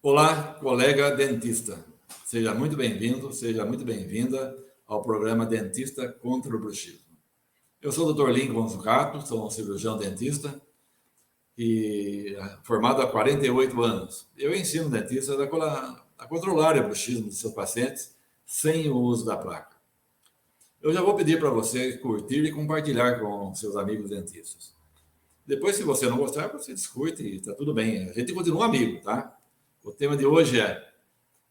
Olá, colega dentista. Seja muito bem-vindo, seja muito bem-vinda ao programa Dentista contra o Bruxismo. Eu sou o Dr. Lincoln Zucato, sou um cirurgião dentista e formado há 48 anos. Eu ensino dentistas a controlar o bruxismo de seus pacientes sem o uso da placa. Eu já vou pedir para você curtir e compartilhar com seus amigos dentistas. Depois, se você não gostar, você discute e está tudo bem. A gente continua amigo, tá? O tema de hoje é: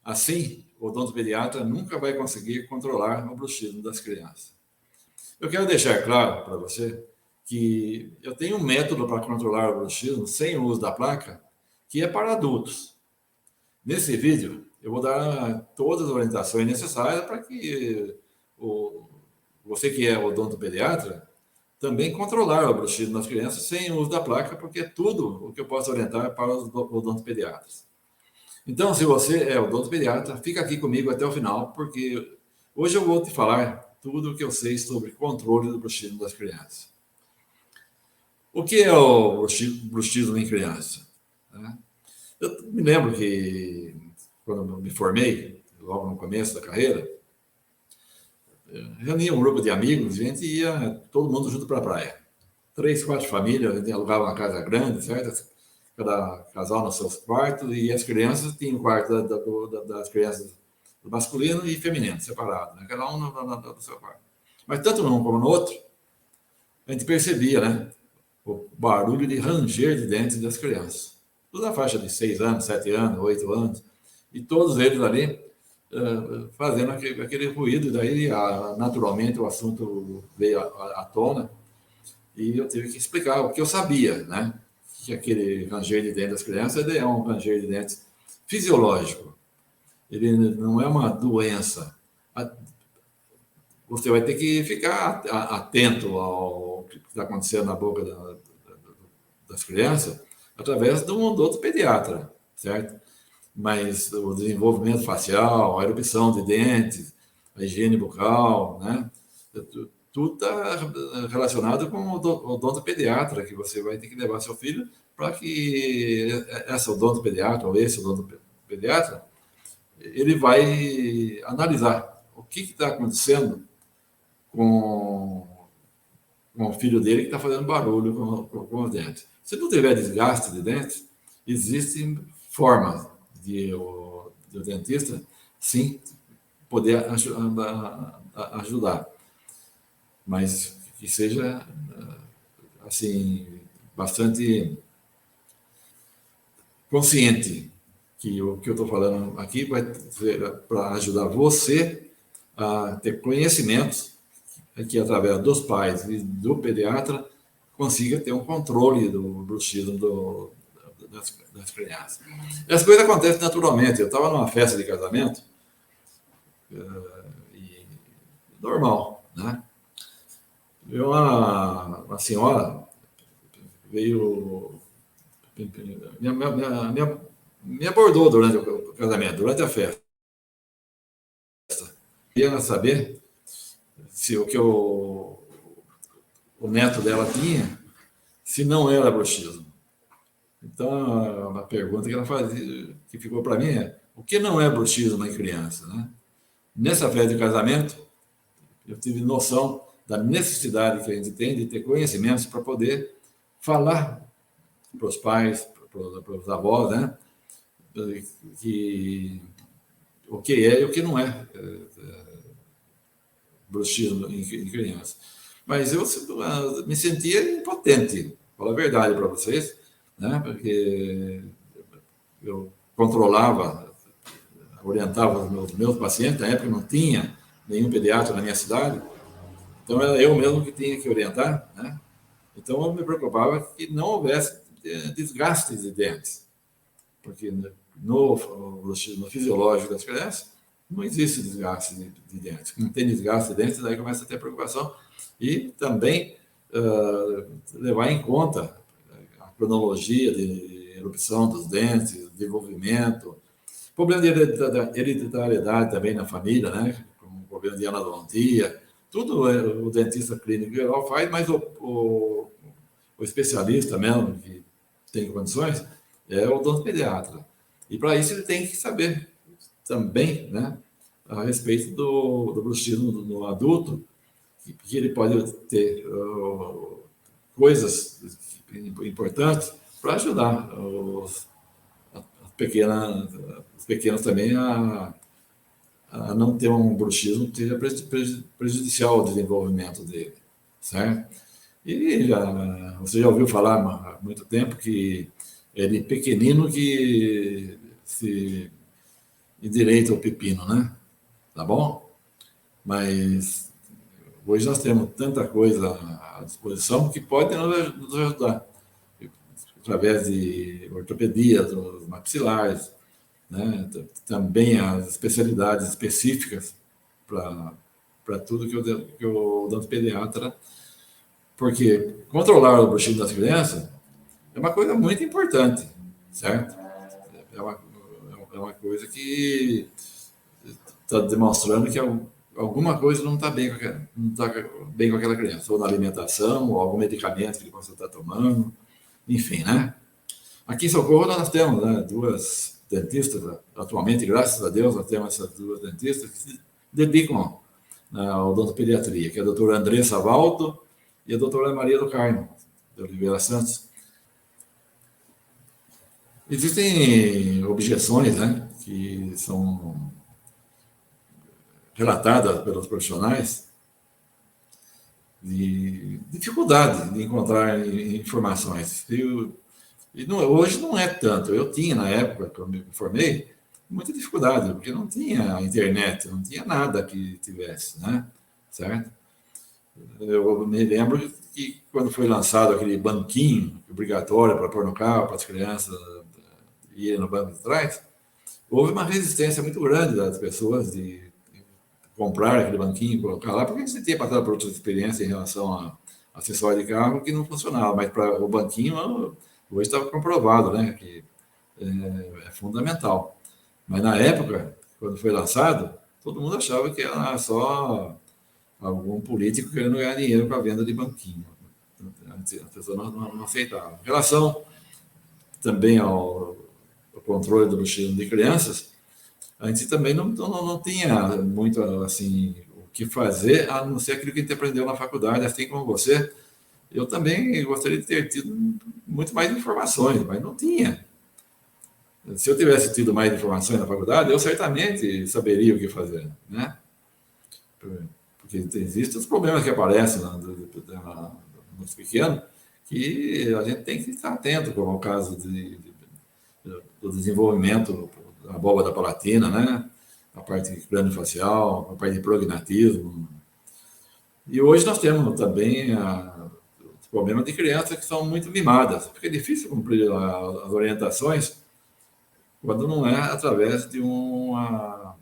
assim, o odontopediatra nunca vai conseguir controlar o bruxismo das crianças. Eu quero deixar claro para você que eu tenho um método para controlar o bruxismo sem o uso da placa, que é para adultos. Nesse vídeo, eu vou dar todas as orientações necessárias para que você que é odontopediatra também controlar o bruxismo nas crianças sem o uso da placa, porque é tudo o que eu posso orientar para os odontopediatras. Então, se você é odontopediatra, fica aqui comigo até o final, porque hoje eu vou te falar tudo o que eu sei sobre controle do bruxismo das crianças. O que é o bruxismo em criança? Eu me lembro que, quando eu me formei, logo no começo da carreira, reunia um grupo de amigos, a gente ia todo mundo junto para a praia. 3, 4 famílias, a gente alugava uma casa grande, certo? Cada casal nos seus quartos, e as crianças tinham o quarto das crianças masculino e feminino, separado, né? Cada um no seu quarto. Mas tanto num como no outro, a gente percebia, né, o barulho de ranger de dentes das crianças. Tudo na faixa de 6 anos, 7 anos, 8 anos, e todos eles ali fazendo aquele ruído, e daí naturalmente o assunto veio à tona, e eu tive que explicar o que eu sabia, né? Que aquele ranger de dentes das crianças é um ranger de dentes fisiológico. Ele não é uma doença. Você vai ter que ficar atento ao que está acontecendo na boca das crianças através de um odontopediatra, certo? Mas o desenvolvimento facial, a erupção de dentes, a higiene bucal, né? Tudo está relacionado com o odontopediatra, que você vai ter que levar seu filho para que essa odontopediatra ou esse odontopediatra ele vai analisar o que está acontecendo com o filho dele que está fazendo barulho com os dentes. Se não tiver desgaste de dentes, existem formas de o dentista, sim, poder ajudar. Mas que seja, assim, bastante consciente que o que eu estou falando aqui vai ser para ajudar você a ter conhecimentos que, através dos pais e do pediatra, consiga ter um controle do bruxismo das crianças. As coisas acontecem naturalmente. Eu estava numa festa de casamento, e normal, né? Veio uma senhora, veio, me abordou durante o casamento, durante a festa. Queria saber se o que o neto dela tinha, se não era bruxismo. Então, uma pergunta que ela fazia, que ficou para mim é: o que não é bruxismo em criança, né? Nessa festa de casamento, eu tive noção da necessidade que a gente tem de ter conhecimentos para poder falar para os pais, para os avós, né? Que o que é e o que não é bruxismo em criança. Mas eu me sentia impotente, falar a verdade para vocês, né? Porque eu controlava, orientava os meus pacientes, na época não tinha nenhum pediatra na minha cidade, então era eu mesmo que tinha que orientar, né? Então eu me preocupava que não houvesse desgaste de dentes, porque no fisiológico das crianças não existe desgaste de dentes. Não tem desgaste de dentes, daí começa a ter preocupação. E também levar em conta a cronologia de erupção dos dentes, desenvolvimento, problema de hereditariedade também na família, né? Como problema de anadontia, tudo o dentista clínico geral faz, mas o especialista mesmo, que tem condições, é o odontopediatra. E para isso ele tem que saber também, né, a respeito do bruxismo no adulto, que ele pode ter coisas importantes para ajudar os pequenos também a não ter um bruxismo que seja prejudicial ao desenvolvimento dele, certo? E você já ouviu falar há muito tempo que ele pequenino que se endireita o pepino, né? Tá bom? Mas hoje nós temos tanta coisa à disposição que pode nos ajudar, através de ortopedia, dos maxilares, né? Também as especialidades específicas para tudo que o odontopediatra, porque controlar o bruxismo das crianças é uma coisa muito importante, certo? É uma coisa que está demonstrando que alguma coisa não está bem, não tá bem com aquela criança, ou na alimentação, ou algum medicamento que ele possa estar tomando, enfim, né? Aqui em Socorro nós temos, né, duas dentistas, atualmente, graças a Deus, nós temos essas duas dentistas que se dedicam à odontopediatria, que é a doutora Andressa Valdo e a doutora Maria do Carmo, de Oliveira Santos. Existem objeções, né, que são relatadas pelos profissionais de dificuldade de encontrar informações. Hoje não é tanto. Eu tinha, na época que eu me formei, muita dificuldade, porque não tinha internet, não tinha nada que tivesse, né? Certo? Eu me lembro que quando foi lançado aquele banquinho obrigatório para pôr no carro, para as crianças irem no banco de trás, houve uma resistência muito grande das pessoas de comprar aquele banquinho e colocar lá, porque você tinha passado por outras experiências em relação a acessório de carro que não funcionava, mas para o banquinho hoje está comprovado, né, que é fundamental. Mas na época, quando foi lançado, todo mundo achava que era só algum político querendo ganhar dinheiro com a venda de banquinho. A pessoa não aceitava. Em relação também ao controle do bruxismo de crianças, a gente também não tinha muito assim o que fazer, a não ser aquilo que a gente aprendeu na faculdade, assim como você. Eu também gostaria de ter tido muito mais informações, mas não tinha. Se eu tivesse tido mais informações na faculdade, eu certamente saberia o que fazer, né? Porque existem os problemas que aparecem nos pequenos que a gente tem que estar atento, como é o caso do desenvolvimento da abóbada palatina, né? A parte craniofacial, a parte de prognatismo. E hoje nós temos também os problemas de crianças que são muito mimadas. Fica difícil cumprir as orientações quando não é através de uma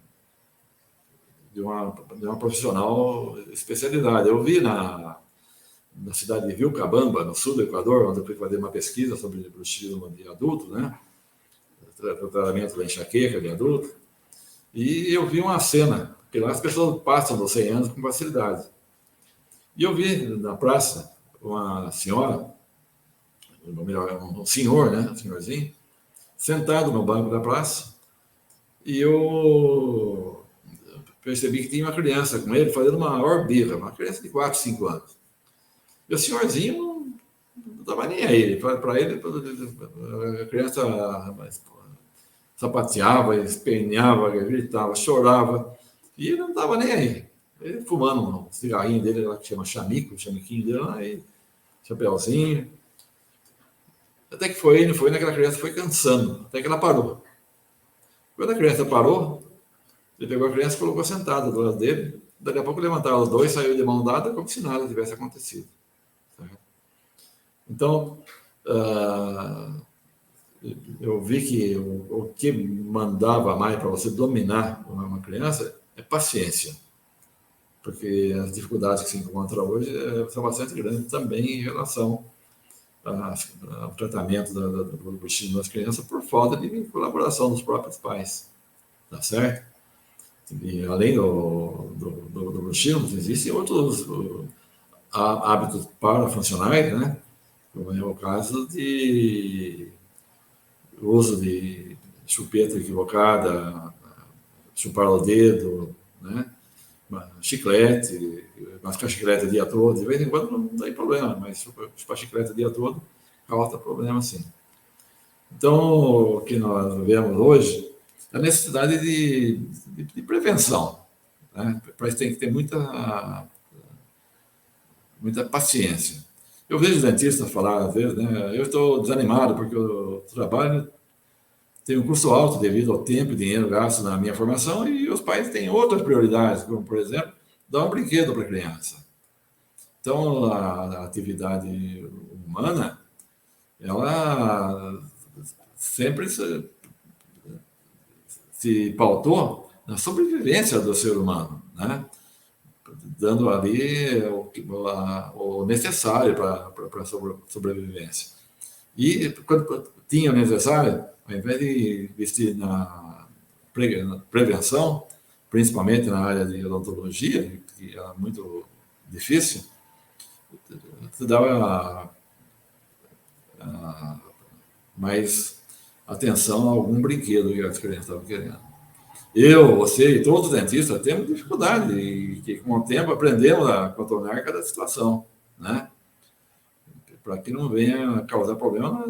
profissional especialidade. Eu vi na cidade de Vilcabamba, no sul do Equador, onde eu fui fazer uma pesquisa sobre bruxismo de adulto, né? O tratamento da enxaqueca de adulto, e eu vi uma cena, que lá as pessoas passam dos 100 anos com facilidade. E eu vi na praça uma senhora, ou melhor, um senhor, né, um senhorzinho, sentado no banco da praça, e eu percebi que tinha uma criança com ele fazendo uma maior birra, uma criança de 4, 5 anos. E o senhorzinho não estava nem aí, para ele, a criança sapateava, esperneava, gritava, chorava, e ele não estava nem aí. Ele fumando um cigarrinho dele lá que chama chamico, o chamiquinho dele lá, e chapéuzinho. Até que foi naquela criança foi cansando, até que ela parou. Quando a criança parou, ele pegou a criança e colocou sentada do lado dele. Daqui a pouco levantaram os dois, saiu de mão dada, como se nada tivesse acontecido. Então, eu vi que o que mandava mais para você dominar uma criança é paciência, porque as dificuldades que se encontram hoje são bastante grandes também em relação ao tratamento do bruxismo das crianças por falta de colaboração dos próprios pais, tá certo? E além do bruxismo, existem outros hábitos parafuncionais, né? Como é o caso de uso de chupeta equivocada, chupar o dedo, né? Chiclete, mascar chiclete o dia todo, de vez em quando não tem problema, mas chupar chiclete o dia todo causa problema, sim. Então, o que nós vemos hoje é a necessidade de prevenção, né? Para isso tem que ter muita paciência. Eu vejo dentistas falar, às vezes, né? Eu estou desanimado porque o trabalho tem um custo alto devido ao tempo e dinheiro gasto na minha formação e os pais têm outras prioridades, como, por exemplo, dar um brinquedo para a criança. Então, a atividade humana, ela sempre se pautou na sobrevivência do ser humano, né? Dando ali o necessário para a sobrevivência. E quando tinha o necessário, ao invés de investir na prevenção, principalmente na área de odontologia, que era muito difícil, se dava mais atenção a algum brinquedo que as crianças estavam querendo. Eu, você e todos os dentistas temos dificuldade e que com o tempo aprendemos a contornar cada situação, né? Para que não venha causar problema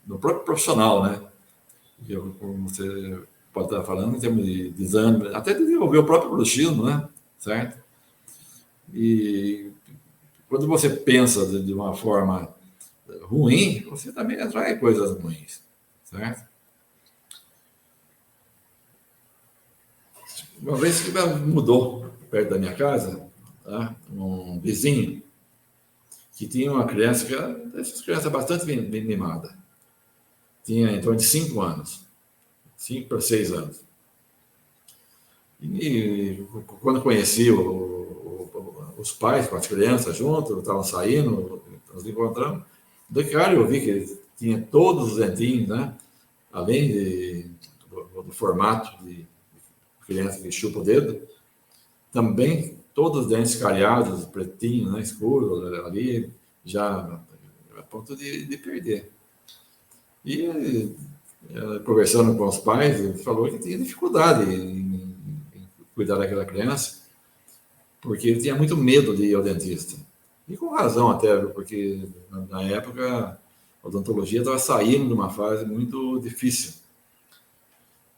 no próprio profissional, né? Como você pode estar falando, em termos de desânimo, até de desenvolver o próprio bruxismo, né? Certo? E quando você pensa de uma forma ruim, você também atrai coisas ruins, certo? Uma vez que mudou perto da minha casa, tá? Um vizinho que tinha uma criança, que era dessas crianças bastante bem mimada. Tinha em torno de 5 anos, 5 para 6 anos. E quando conheci os pais com as crianças juntos, estavam saindo, nos encontramos, de cara eu vi que ele tinha todos os dentinhos, né? Além do formato de criança que chupa o dedo, também todos os dentes cariados, pretinhos, né? Escuros, ali, já a ponto de perder. E conversando com os pais, ele falou que tinha dificuldade em cuidar daquela criança, porque ele tinha muito medo de ir ao dentista. E com razão até, porque na época a odontologia estava saindo de uma fase muito difícil.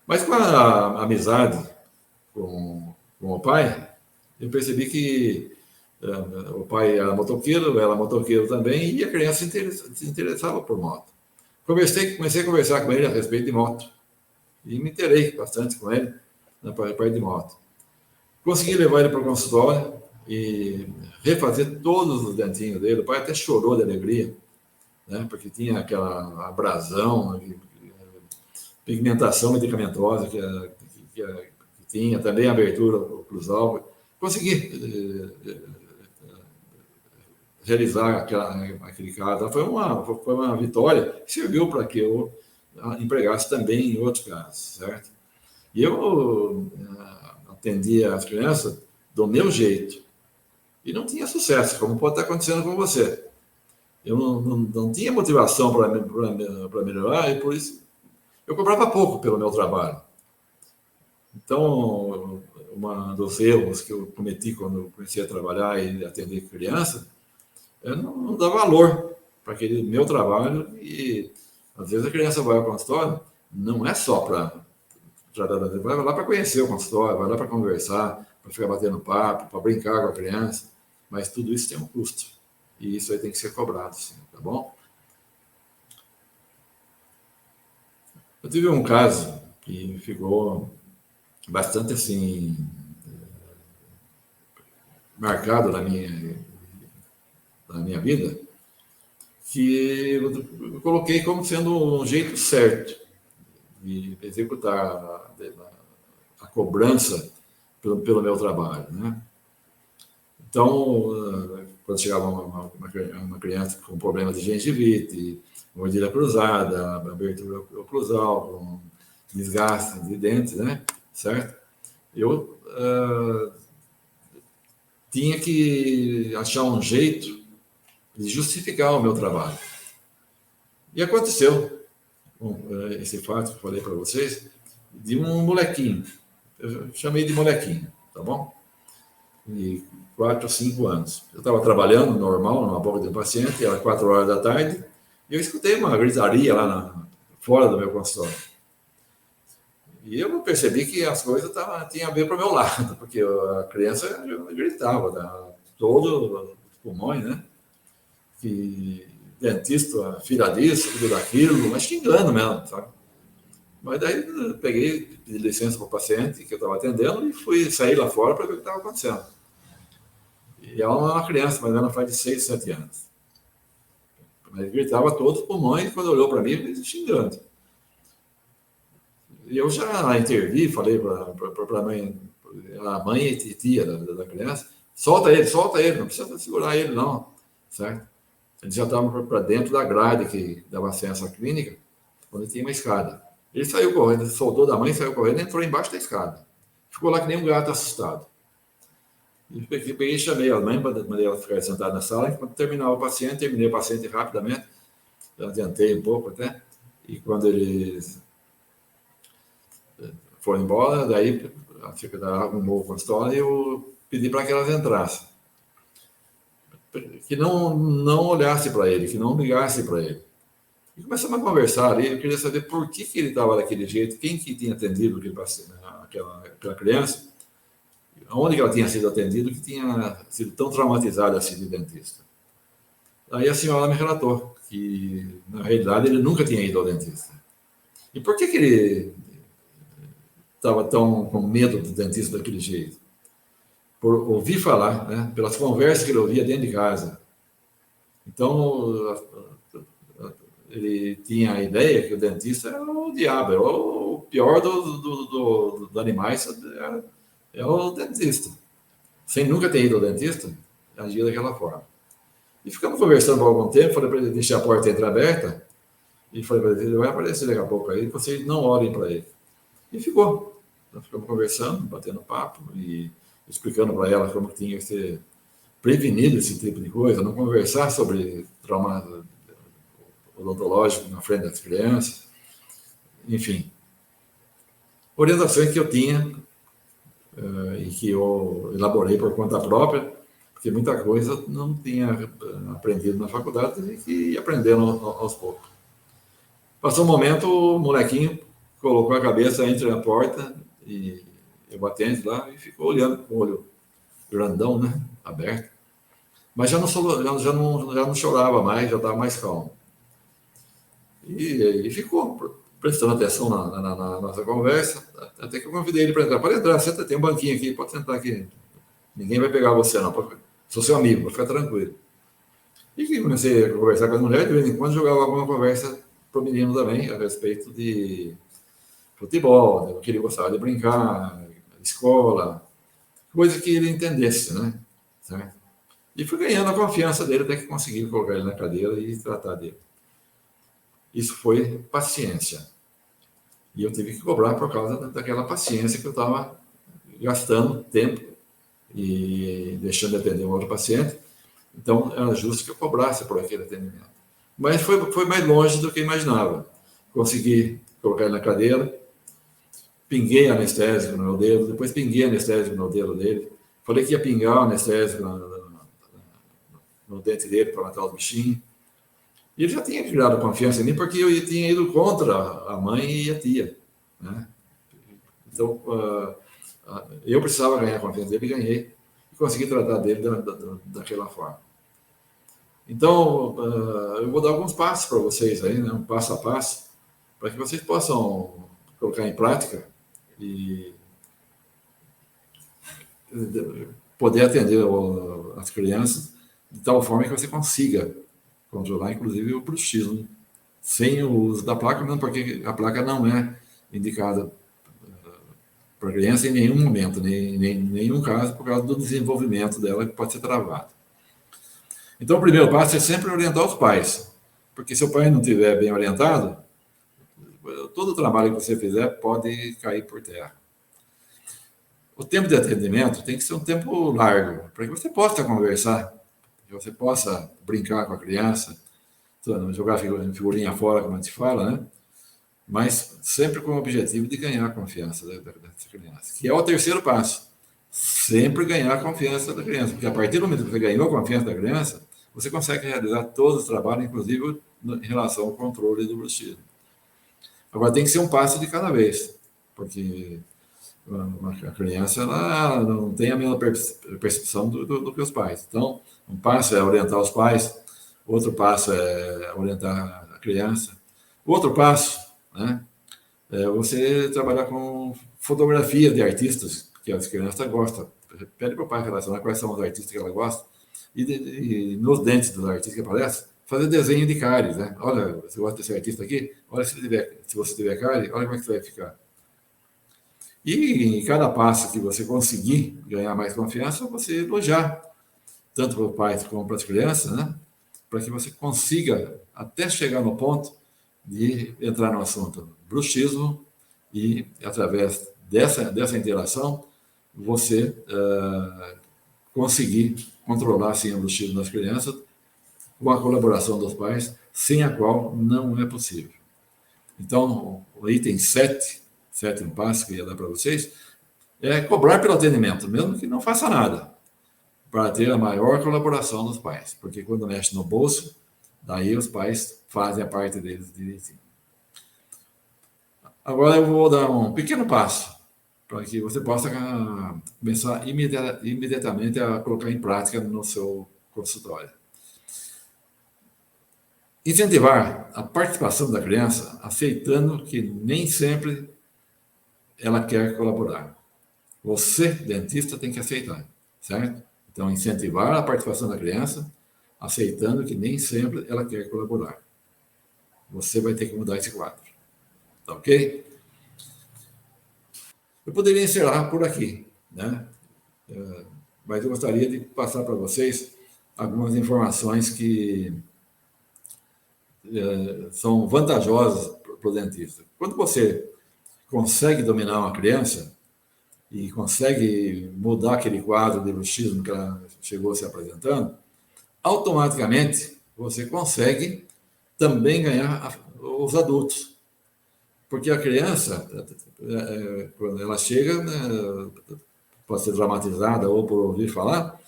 Mas com a amizade com o pai, eu percebi que o pai era motoqueiro, ela motoqueiro também, e a criança se interessava por moto. Comecei a conversar com ele a respeito de moto. E me interessei bastante com ele na parte de moto. Consegui levar ele para o consultório e refazer todos os dentinhos dele. O pai até chorou de alegria, né? Porque tinha aquela abrasão, pigmentação medicamentosa que tinha, também a abertura oclusal. Consegui realizar aquele caso. Foi uma vitória que serviu para que eu empregasse também em outros casos, certo? E eu atendia as crianças do meu jeito. E não tinha sucesso, como pode estar acontecendo com você. Eu não tinha motivação para melhorar e por isso eu cobrava pouco pelo meu trabalho. Então, um dos erros que eu cometi quando eu comecei a trabalhar e atender criança, eu não dava valor para aquele meu trabalho e às vezes a criança vai ao consultório, não é só para vai lá para conhecer o consultório, vai lá para conversar, para ficar batendo papo, para brincar com a criança, mas tudo isso tem um custo e isso aí tem que ser cobrado, sim, tá bom? Eu tive um caso que ficou bastante assim marcado na minha vida, que eu coloquei como sendo um jeito certo de executar a cobrança pelo meu trabalho, né? Então, quando chegava uma criança com problema de gengivite, mordida cruzada, abertura oclusal, com desgaste de dentes, né? Certo? Eu tinha que achar um jeito de justificar o meu trabalho. E aconteceu. esse fato que eu falei para vocês, de um molequinho. Eu chamei de molequinho, tá bom? De 4 ou 5 anos. Eu estava trabalhando normal, numa boca de paciente, era 4 horas da tarde, e eu escutei uma gritaria lá fora do meu consultório. E eu percebi que as coisas tinham a ver para o meu lado, porque a criança gritava, todos os pulmões, né? Que dentista, filha disso, filho daquilo, mas xingando mesmo, sabe? Mas daí eu peguei, pedi licença para o paciente que eu estava atendendo e fui sair lá fora para ver o que estava acontecendo. E ela é uma criança, mas ela faz de 6, 7 anos. Mas gritava todos os pulmões, quando olhou para mim, xingando. E eu já intervi, falei para a mãe e tia da criança, solta ele, não precisa segurar ele não, certo? Eles já estavam para dentro da grade que dava acesso à clínica, onde tinha uma escada. Ele saiu correndo, soltou da mãe, saiu correndo e entrou embaixo da escada. Ficou lá que nem um gato assustado. E peguei e chamei a mãe, mandei ela ficar sentada na sala, e quando terminava o paciente, terminei o paciente rapidamente, adiantei um pouco até, e quando eles foram embora, daí a secretária arrumou o consultório e eu pedi para que elas entrassem. Que não olhasse para ele, que não ligasse para ele. E começamos a conversar ali, eu queria saber por que ele estava daquele jeito, quem que tinha atendido aquela criança, onde que ela tinha sido atendida, que tinha sido tão traumatizada assim de dentista. Aí a senhora me relatou que, na realidade, ele nunca tinha ido ao dentista. E por que ele estava tão com medo do dentista daquele jeito? Por ouvir falar, né, pelas conversas que ele ouvia dentro de casa. Então, ele tinha a ideia que o dentista era o diabo, era o pior dos animais, é o dentista. Sem nunca ter ido ao dentista, agia daquela forma. E ficamos conversando por algum tempo, falei para ele deixar a porta entreaberta, e falei para ele, ele vai aparecer daqui a pouco aí, vocês não olhem para ele. E ficou. Nós ficamos conversando, batendo papo, e explicando para ela como tinha que ser prevenido esse tipo de coisa, não conversar sobre trauma odontológico na frente das crianças, enfim. Orientações que eu tinha e que eu elaborei por conta própria, porque muita coisa não tinha aprendido na faculdade e que ia aprendendo aos poucos. Passou um momento, o molequinho colocou a cabeça entre a porta e eu batendo lá e ficou olhando com o olho grandão, né, aberto. Mas já não chorava mais, já estava mais calmo. E ficou prestando atenção na nossa conversa, até que eu convidei ele para entrar. Pode entrar, senta, tem um banquinho aqui, pode sentar aqui. Ninguém vai pegar você, não. Sou seu amigo, pode ficar tranquilo. E comecei a conversar com as mulheres, de vez em quando jogava alguma conversa para o menino também, a respeito de futebol, o que ele gostava de brincar, escola, coisa que ele entendesse, né? Certo? E fui ganhando a confiança dele até que consegui colocar ele na cadeira e tratar dele. Isso foi paciência. E eu tive que cobrar por causa daquela paciência que eu estava gastando tempo e deixando de atender um outro paciente. Então, era justo que eu cobrasse por aquele atendimento. Mas foi mais longe do que imaginava. Consegui colocar ele na cadeira, pinguei anestésico no meu dedo, depois pinguei anestésico no dedo dele. Falei que ia pingar o anestésico no dente dele para matar os bichinhos. E ele já tinha criado confiança em mim porque eu tinha ido contra a mãe e a tia, né? Então, eu precisava ganhar a confiança dele e ganhei. E consegui tratar dele daquela forma. Então, eu vou dar alguns passos para vocês aí, né? Um passo a passo, para que vocês possam colocar em prática e poder atender as crianças de tal forma que você consiga controlar, inclusive, o bruxismo, sem o uso da placa, mesmo porque a placa não é indicada para criança em nenhum momento, nem em nenhum caso, por causa do desenvolvimento dela, que pode ser travado. Então, o primeiro passo é sempre orientar os pais, porque se o pai não estiver bem orientado, todo o trabalho que você fizer pode cair por terra. O tempo de atendimento tem que ser um tempo largo, para que você possa conversar, que você possa brincar com a criança, jogar figurinha fora, como a gente fala, né? mas sempre com o objetivo de ganhar a confiança dessa criança, que é o terceiro passo. Sempre ganhar a confiança da criança, porque a partir do momento que você ganhou a confiança da criança, você consegue realizar todos os trabalhos, inclusive em relação ao controle do bruxismo. Agora, tem que ser um passo de cada vez, porque a criança ela não tem a mesma percepção do que os pais. Então, um passo é orientar os pais, outro passo é orientar a criança, outro passo, né, é você trabalhar com fotografia de artistas que as crianças gostam. Pede para o pai relacionar quais são os artistas que ela gosta e nos dentes dos artistas que aparecem, fazer desenho de cáries, né? Olha, você gosta desse artista aqui? Olha, se você tiver cárie, olha como é que você vai ficar. E em cada passo que você conseguir ganhar mais confiança, você elogiar, tanto para os pais como para as crianças, né? Para que você consiga até chegar no ponto de entrar no assunto bruxismo e, através dessa interação, você conseguir controlar, assim, o bruxismo das crianças com a colaboração dos pais, sem a qual não é possível. Então, o item 7, sétimo passo que eu ia dar para vocês, é cobrar pelo atendimento, mesmo que não faça nada, para ter a maior colaboração dos pais, porque quando mexe no bolso, daí os pais fazem a parte deles direitinho. Agora eu vou dar um pequeno passo para que você possa começar imediatamente a colocar em prática no seu consultório. Incentivar a participação da criança, aceitando que nem sempre ela quer colaborar. Você, dentista, tem que aceitar, certo? Então, incentivar a participação da criança, aceitando que nem sempre ela quer colaborar. Você vai ter que mudar esse quadro. Tá ok? Eu poderia encerrar por aqui, né? Mas eu gostaria de passar para vocês algumas informações que são vantajosas para o dentista. Quando você consegue dominar uma criança e consegue mudar aquele quadro de bruxismo que ela chegou se apresentando, automaticamente você consegue também ganhar os adultos. Porque a criança, quando ela chega, né, pode ser traumatizada ou por ouvir falar,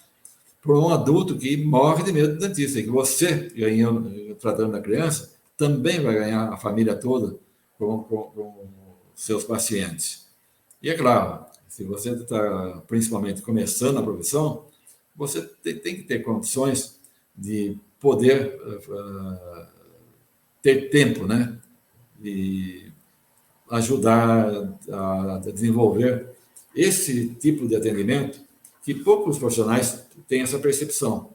por um adulto que morre de medo do dentista. E que você, ganhando, tratando da criança, também vai ganhar a família toda com seus pacientes. E é claro, se você está principalmente começando a profissão, você tem que ter condições de poder ter tempo, né? E ajudar a desenvolver esse tipo de atendimento que poucos profissionais têm essa percepção,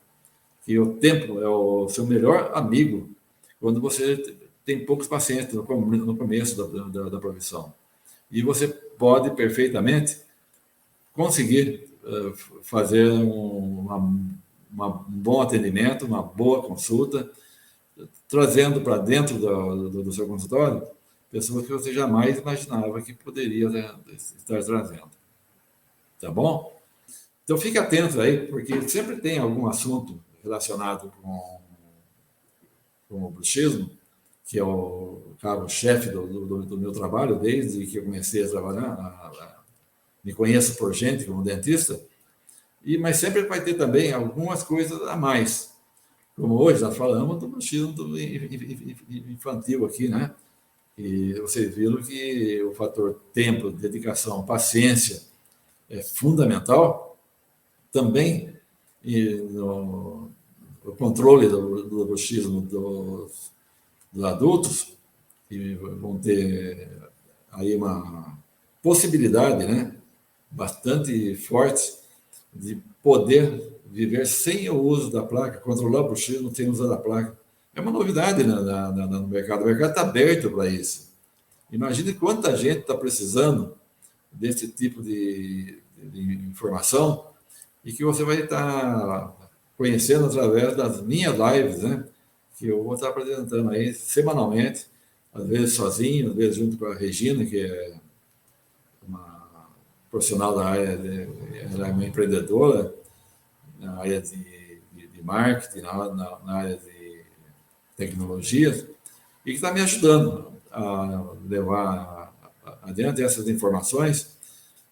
que o tempo é o seu melhor amigo quando você tem poucos pacientes no começo da profissão. E você pode perfeitamente conseguir fazer um bom atendimento, uma boa consulta, trazendo para dentro do seu consultório pessoas que você jamais imaginava que poderia, né, estar trazendo. Tá bom? Então fique atento aí, porque sempre tem algum assunto relacionado com o bruxismo, que é o cargo-chefe do meu trabalho, desde que eu comecei a trabalhar, me conheço por gente como dentista, mas sempre vai ter também algumas coisas a mais. Como hoje nós falamos do bruxismo infantil aqui, né? E vocês viram que o fator tempo, dedicação, paciência é fundamental também no controle do bruxismo dos adultos, que vão ter aí uma possibilidade, né, bastante forte de poder viver sem o uso da placa, controlar o bruxismo sem usar a placa. É uma novidade no mercado. O mercado está aberto para isso. Imagine quanta gente está precisando desse tipo de informação e que você vai estar conhecendo através das minhas lives, né? Que eu vou estar apresentando aí semanalmente, às vezes sozinho, às vezes junto com a Regina, que é uma profissional da área, ela é uma empreendedora na área de marketing, na área de tecnologias, e que está me ajudando a levar adiante essas informações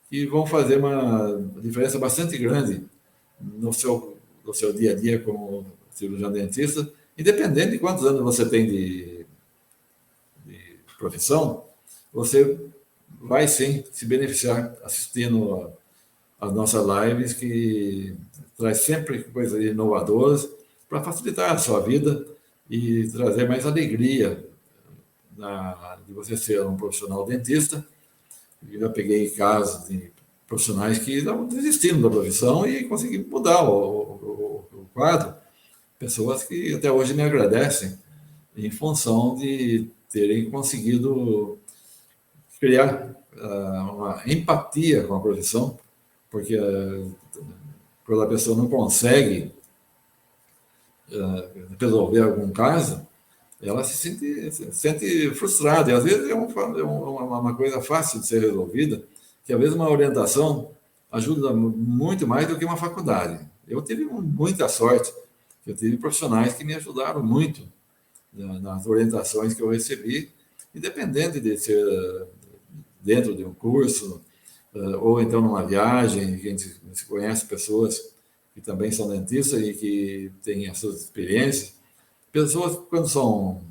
que vão fazer uma diferença bastante grande no seu dia a dia como cirurgião dentista, independente de quantos anos você tem de profissão, você vai sim se beneficiar assistindo as nossas lives, que traz sempre coisas inovadoras para facilitar a sua vida e trazer mais alegria de você ser um profissional dentista. Eu já peguei casos de profissionais que estavam desistindo da profissão e consegui mudar o quadro. Pessoas que até hoje me agradecem em função de terem conseguido criar uma empatia com a profissão, porque quando a pessoa não consegue resolver algum caso, ela se sente frustrada. E às vezes é uma coisa fácil de ser resolvida, que às vezes uma orientação ajuda muito mais do que uma faculdade. Eu tive muita sorte, eu tive profissionais que me ajudaram muito nas orientações que eu recebi, independente de ser dentro de um curso, ou então numa viagem, a gente conhece pessoas que também são dentistas e que têm as suas experiências. Pessoas, quando são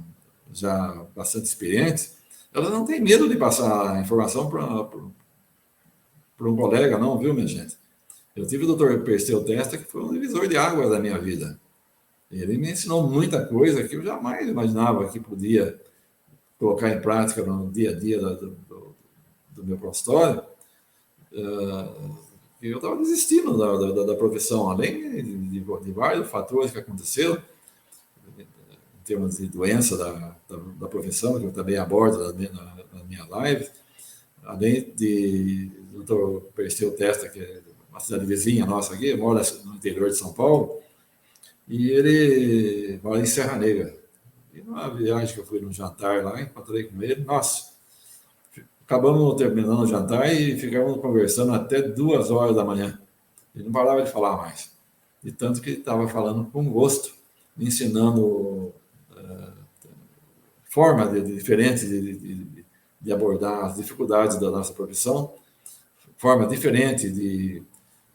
já bastante experientes, elas não têm medo de passar a informação para um colega, não, viu, minha gente? Eu tive o Dr. Perseu Testa, que foi um divisor de águas da minha vida. Ele me ensinou muita coisa que eu jamais imaginava que podia colocar em prática no dia a dia do meu consultório. Eu estava desistindo da profissão, além de vários fatores que aconteceram, em termos de doença da profissão, que eu também abordo na minha live, além de Dr. Perseu Testa, que é uma cidade vizinha nossa aqui, mora no interior de São Paulo, e ele mora em Serra Negra. E numa viagem que eu fui num jantar lá, encontrei com ele, nossa, acabamos terminando o jantar e ficamos conversando até 2 horas da manhã. Ele não parava de falar mais. De tanto que ele estava falando com gosto, me ensinando formas diferentes de abordar as dificuldades da nossa profissão, forma diferente de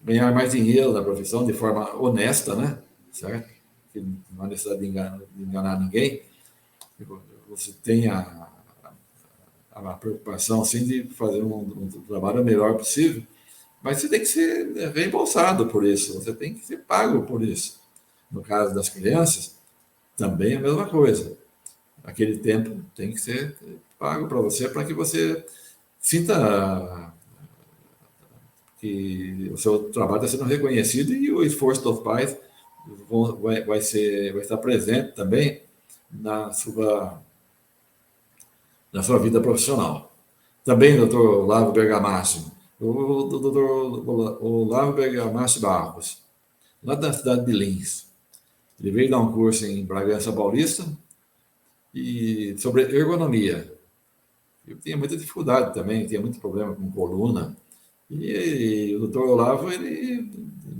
ganhar mais dinheiro na profissão de forma honesta, né? Certo? Que não há necessidade de enganar ninguém. Você tem a preocupação assim, de fazer um trabalho o melhor possível, mas você tem que ser reembolsado por isso, você tem que ser pago por isso. No caso das crianças, também é a mesma coisa. Aquele tempo tem que ser pago para que você sinta que o seu trabalho está sendo reconhecido e o esforço dos pais vai estar presente também na sua vida profissional. Também, doutor Olavo Bergamaschi, o doutor Olavo Bergamaschi Barros, lá da cidade de Lins. Ele veio dar um curso em Bragança Paulista e sobre ergonomia. Eu tinha muita dificuldade também, tinha muito problema com coluna. E o doutor Olavo, ele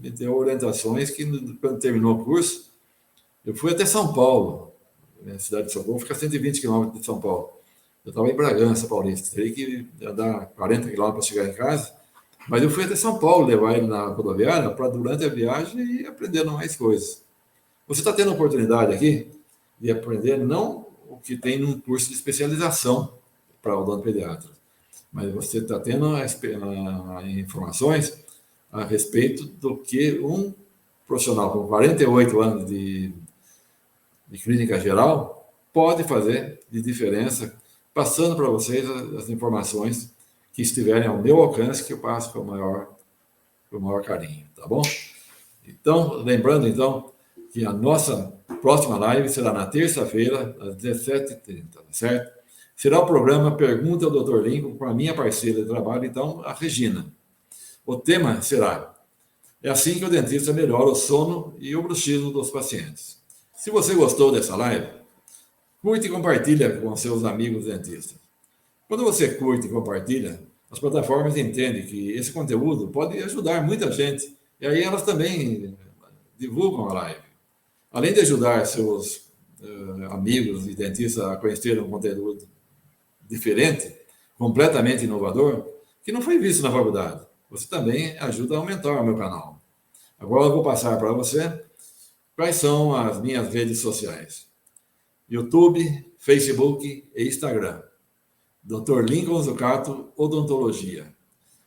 me deu orientações que, quando terminou o curso, eu fui até São Paulo, na cidade de Socorro, fica a 120 quilômetros de São Paulo. Eu estava em Bragança Paulista, teria que andar 40 quilômetros para chegar em casa, mas eu fui até São Paulo levar ele na rodoviária para, durante a viagem, ir aprendendo mais coisas. Você está tendo a oportunidade aqui de aprender não o que tem num curso de especialização para odontopediatra, mas você está tendo informações a respeito do que um profissional com 48 anos de clínica geral pode fazer de diferença, passando para vocês as informações que estiverem ao meu alcance, que eu passo com o maior carinho, tá bom? Então, lembrando, então, que a nossa próxima live será na terça-feira, às 17h30, certo? Será o programa Pergunta ao Dr. Lincoln com a minha parceira de trabalho, então, a Regina. O tema será: é assim que o dentista melhora o sono e o bruxismo dos pacientes. Se você gostou dessa live, curte e compartilha com seus amigos dentistas. Quando você curte e compartilha, as plataformas entendem que esse conteúdo pode ajudar muita gente, e aí elas também divulgam a live. Além de ajudar seus amigos e dentistas a conhecer um conteúdo diferente, completamente inovador, que não foi visto na faculdade. Você também ajuda a aumentar o meu canal. Agora eu vou passar para você quais são as minhas redes sociais. YouTube, Facebook e Instagram. Dr. Lincoln Zucato, Odontologia.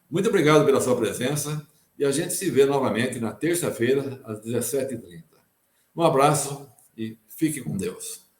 Muito obrigado pela sua presença e a gente se vê novamente na terça-feira, às 17h30. Um abraço e fique com Deus.